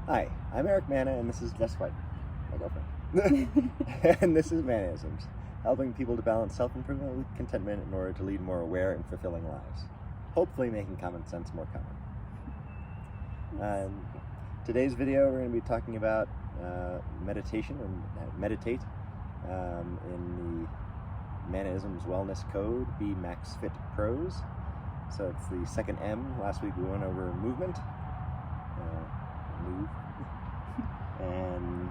Hi, I'm Eric Manna, and this is, guess what? My girlfriend. And this is Mannaisms, helping people to balance self-improvement with contentment in order to lead more aware and fulfilling lives. Hopefully making common sense more common. Today's video, we're going to be talking about meditation, or meditate, in the Mannaisms Wellness Code, BeMaxFitPros. So it's the second M. Last week we went over movement. Move. And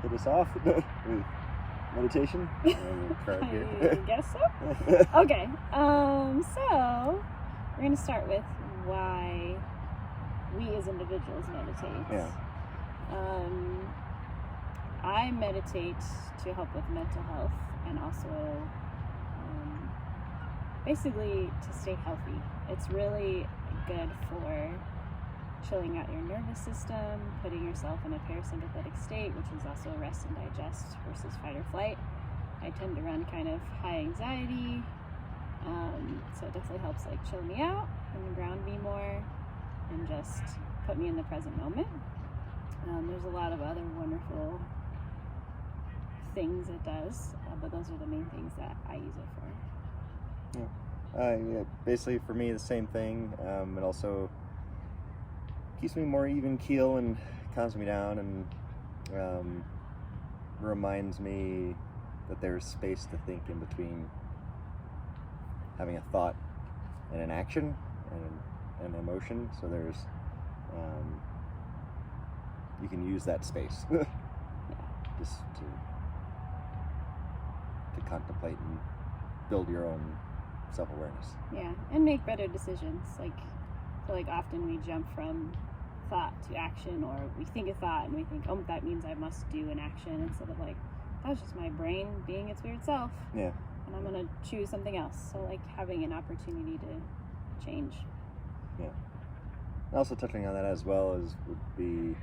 hit us off with meditation. I guess so. Okay. So we're going to start with why we as individuals meditate. Yeah. I meditate to help with mental health and also basically to stay healthy. It's really good for chilling out your nervous system, putting yourself in a parasympathetic state, which is also rest and digest versus fight or flight. I tend to run kind of high anxiety, so it definitely helps like chill me out and ground me more and just put me in the present moment. There's a lot of other wonderful things it does, but those are the main things that I use it for. Yeah. Basically for me the same thing. It also keeps me more even keel and calms me down and reminds me that there's space to think in between having a thought and an action and an emotion. So there's you can use that space just to contemplate and build your own self-awareness. Yeah, and make better decisions. Like, I feel like often we jump from thought to action, or we think a thought and we think, oh, that means I must do an action, instead of like, that was just my brain being its weird self. Yeah. And I'm gonna choose something else. So like having an opportunity to change. Yeah. Also touching on that as well as would be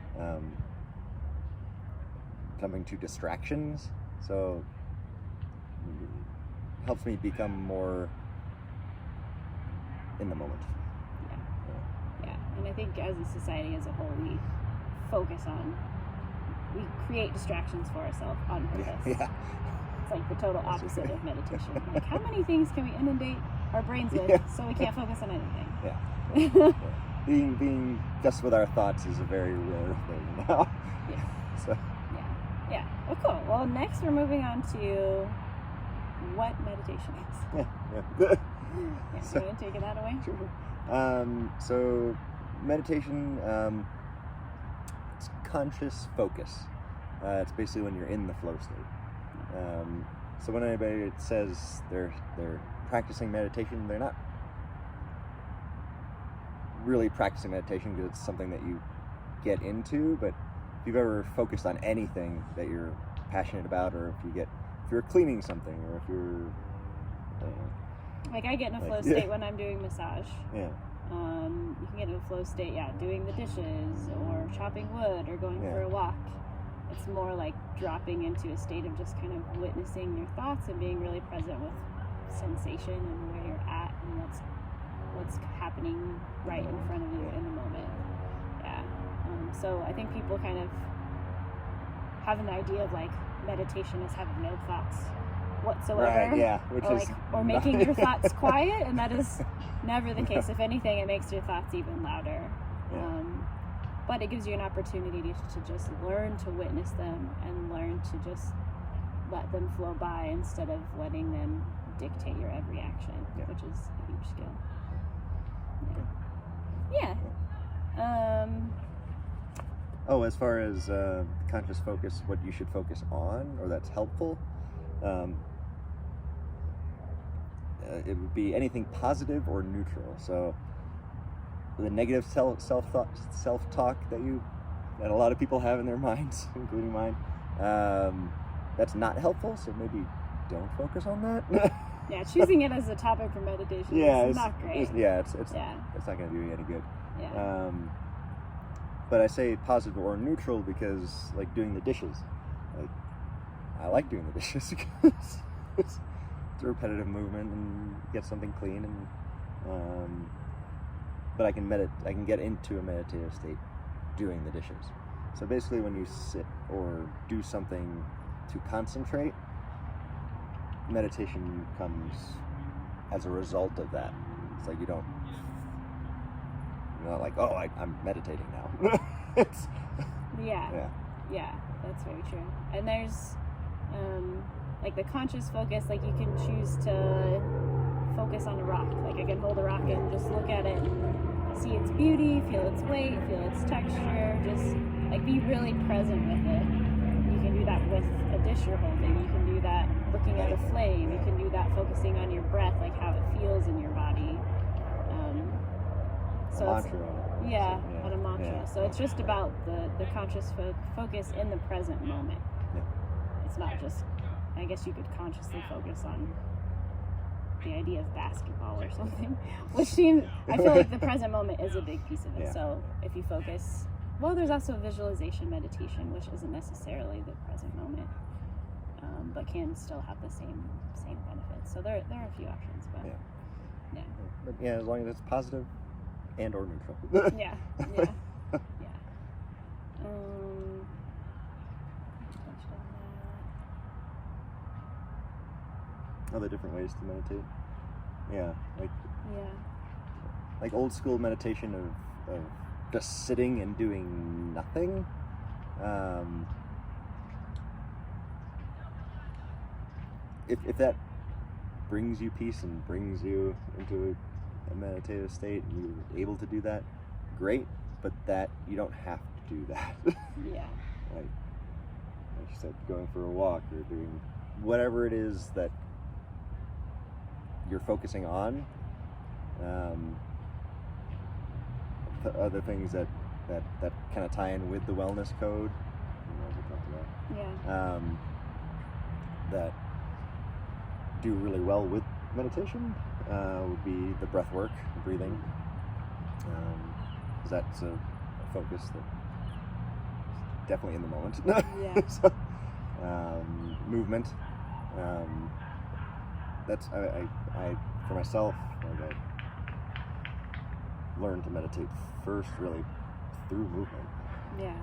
coming to distractions. So it helps me become more in the moment. Yeah. And I think as a society as a whole, we create distractions for ourselves on purpose. Yeah. It's like the total opposite of meditation. Like, how many things can we inundate our brains with so we can't focus on anything? Yeah. Being just with our thoughts is a very rare thing now. Yeah. So. Yeah. Well, cool. Well, next we're moving on to what meditation is. Yeah. So, you want to take that away? Sure. So meditation, it's conscious focus. It's basically when you're in the flow state. So when anybody says they're practicing meditation, they're not really practicing meditation because it's something that you get into. But if you've ever focused on anything that you're passionate about, or if you're cleaning something, or if you're like, I get in a flow state when I'm doing massage. Yeah. You can get in a flow state, doing the dishes or chopping wood or going for a walk. It's more like dropping into a state of just kind of witnessing your thoughts and being really present with sensation and where you're at and what's happening right in front of you in the moment. Yeah. So I think people kind of have an idea of like meditation as having no thoughts whatsoever. Right, yeah. Or making your thoughts quiet, and that is never the case. If anything, it makes your thoughts even louder. Yeah. But it gives you an opportunity to just learn to witness them and learn to just let them flow by instead of letting them dictate your every action, which is a huge skill. As far as conscious focus, what you should focus on, or that's helpful, it would be anything positive or neutral. So the negative self-talk that a lot of people have in their minds, including mine, that's not helpful. So maybe don't focus on that. Yeah, choosing it as a topic for meditation is not great. It's not going to do you any good. Yeah. But I say positive or neutral because, like, doing the dishes, I like doing the dishes because it's a repetitive movement and get something clean, and but I can get into a meditative state doing the dishes. So basically, when you sit or do something to concentrate, meditation comes as a result of that. It's like you're not like, oh, I'm meditating now. It's, yeah, that's very true. And there's like the conscious focus, like you can choose to focus on a rock. Like I can hold a rock and just look at it and see its beauty, feel its weight, feel its texture, just like be really present with it. You can do that with a dish you're holding. You can do that looking at a flame. You can do that focusing on your breath, like how it feels in your body. So a mantra. On a mantra. Yeah. So it's just about the conscious focus in the present moment. Yeah. It's not just, I guess you could consciously focus on the idea of basketball or something, which seems, I feel like the present moment is a big piece of it. Yeah. So if you focus, well, there's also visualization meditation, which isn't necessarily the present moment, but can still have the same benefits. So there are a few options, but yeah. But yeah, as long as it's positive and or neutral. Yeah. Other different ways to meditate. Yeah, like old school meditation of just sitting and doing nothing. If that brings you peace and brings you into a meditative state and you're able to do that, great, but that you don't have to do that. Yeah. Like you said, going for a walk or doing whatever it is that you're focusing on. Other things that kind of tie in with the wellness code, we talked about. That do really well with meditation would be the breath work, breathing. Because that's a focus that is definitely in the moment. Yeah. So, movement. That's I for myself, like I learned to meditate first really through movement. Yeah.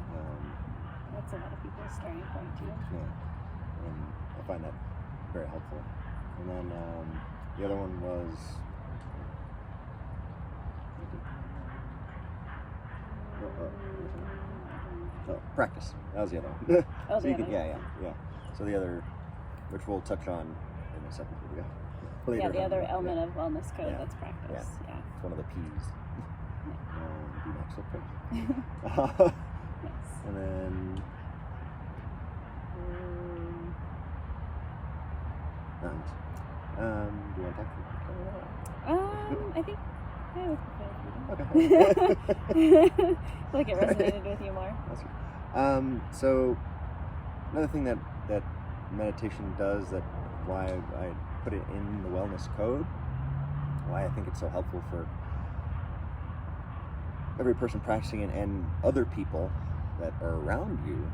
That's a lot of people's starting point too. Yeah. And I find that very helpful. And then the other one was practice. That was the other one. Oh, So you can, yeah. So the other, which we'll touch on in a separate video. Later The other on. element of wellness code, Yeah. that's practice. Yeah. It's one of the P's. BeMaxFitPros. Yes. And then do you want to talk? I think I would Okay. I feel like it resonated with you more. That's good. So another thing that meditation does, that why I put it in the wellness code, why I think it's so helpful for every person practicing it and other people that are around you,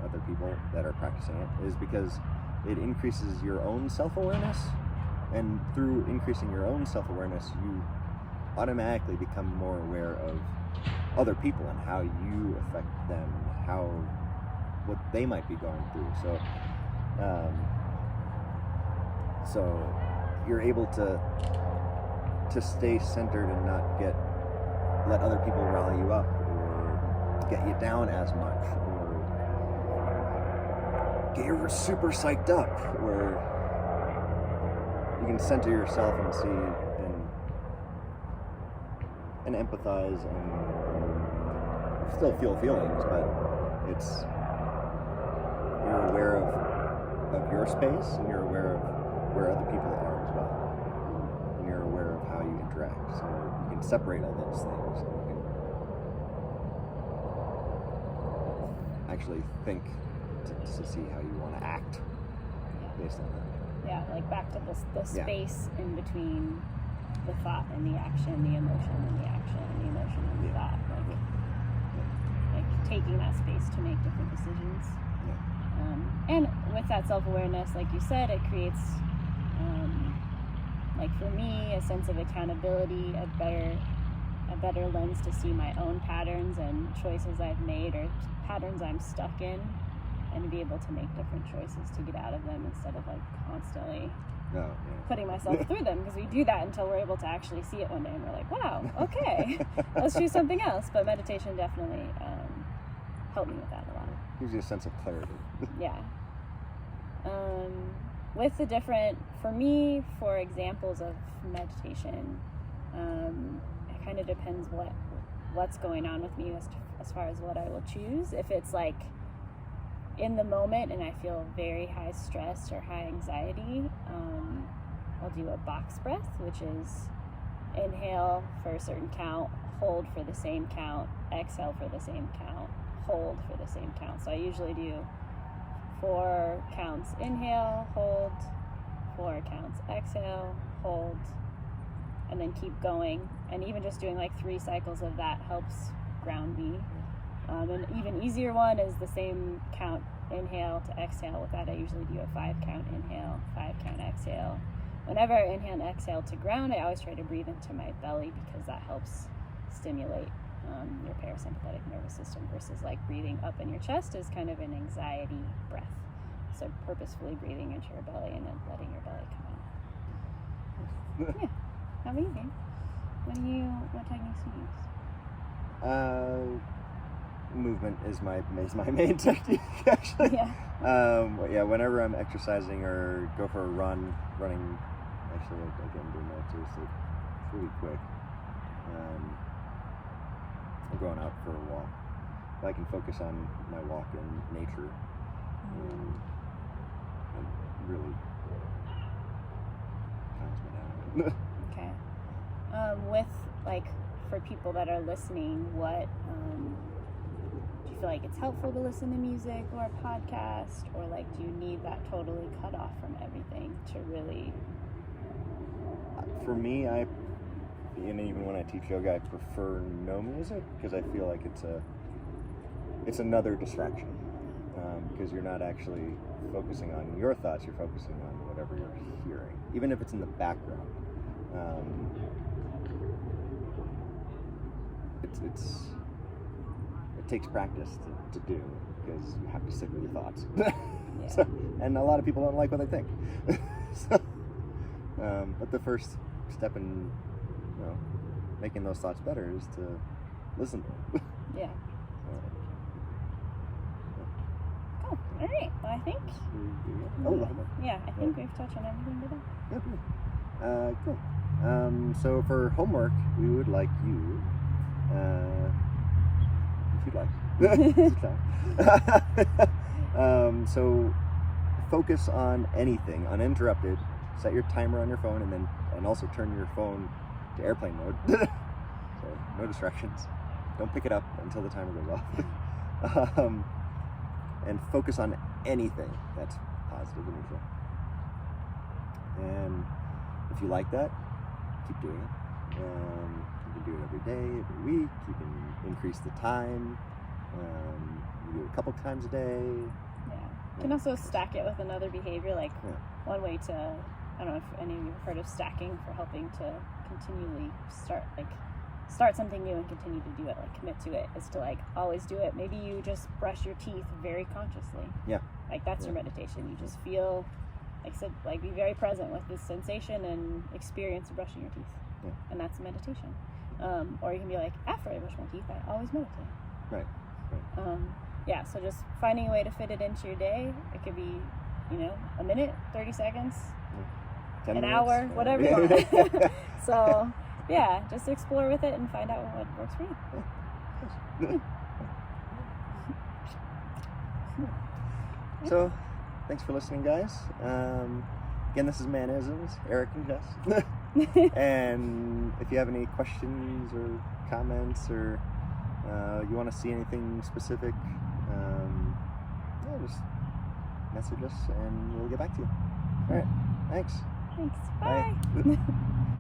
other people that are practicing it, is because it increases your own self-awareness, and through increasing your own self-awareness, you automatically become more aware of other people and how you affect them and what they might be going through. So you're able to stay centered and not let other people rally you up or get you down as much, or get you super psyched up, or you can center yourself and see and empathize and still feel feelings, but you're aware of your space, and you're aware of where other people are as well, and you're aware of how you interact, so you can separate all those things, and you can actually think to see how you want to act based on that. Yeah, like back to the space in between the thought and the action, the emotion and the action, and the emotion and the thought. Like taking that space to make different decisions. And with that self-awareness, like you said, it creates, like for me, a sense of accountability, a better better lens to see my own patterns and choices I've made or patterns I'm stuck in, and to be able to make different choices to get out of them instead of like constantly putting myself through them, because we do that until we're able to actually see it one day and we're like, wow, okay, let's choose something else. But meditation definitely helped me with that a lot. Gives you a sense of clarity. Yeah. With the different, for me, for examples of meditation, it kind of depends what's going on with me as far as what I will choose. If it's like in the moment and I feel very high stress or high anxiety, I'll do a box breath, which is inhale for a certain count, hold for the same count, exhale for the same count, hold for the same count. So I usually do 4 counts inhale, hold, 4 counts exhale, hold, and then keep going. And even just doing like 3 cycles of that helps ground me. An even easier one is the same count inhale to exhale. With that, I usually do a 5 count inhale, 5 count exhale. Whenever I inhale and exhale to ground, I always try to breathe into my belly, because that helps stimulate your parasympathetic nervous system, versus like breathing up in your chest is kind of an anxiety breath. So purposefully breathing into your belly and then letting your belly come out. Yeah, amazing. What techniques do you use? Movement is my main technique, actually. Yeah. Whenever I'm exercising or go for a running, actually, again, doing that too, so it's really quick. I'm going out for a walk. I can focus on my walk in nature, and really calms me down. Okay. With, like, for people that are listening, what do you feel like it's helpful to listen to music or a podcast, or like do you need that totally cut off from everything to really? For me, and even when I teach yoga, I prefer no music, because I feel like it's another distraction, because you're not actually focusing on your thoughts, you're focusing on whatever you're hearing, even if it's in the background. It takes practice to do, because you have to sit with your thoughts. So, and a lot of people don't like what they think. But the first step in making those thoughts better is to listen to them. Yeah. Cool. All right. Well, I think. I think we've touched on everything today. Yeah. Cool. So for homework, we would like you, if you'd like, so focus on anything uninterrupted. Set your timer on your phone, and also turn your phone to airplane mode. So no distractions. Don't pick it up until the timer goes off. And focus on anything that's positive and neutral. And if you like that, keep doing it. You can do it every day, every week. You can increase the time. You do it a couple times a day. Yeah. You can also stack it with another behavior. Like one way to, I don't know if any of you have heard of stacking, for helping to continually start something new and continue to do it, like commit to it, is to like always do it. Maybe you just brush your teeth very consciously. Yeah. Like that's your meditation. You just feel, like I said, like be very present with this sensation and experience of brushing your teeth. Yeah. And that's meditation. Or you can be like, after I brush my teeth, I always meditate. Right. So just finding a way to fit it into your day. It could be, a minute, 30 seconds, 10 minutes, hour, whatever you want. So, just explore with it and find out what works for you. So, thanks for listening, guys. Again, this is Mannaisms, Eric and Jess. And if you have any questions or comments, or you want to see anything specific, just message us and we'll get back to you. All right. Thanks. Bye.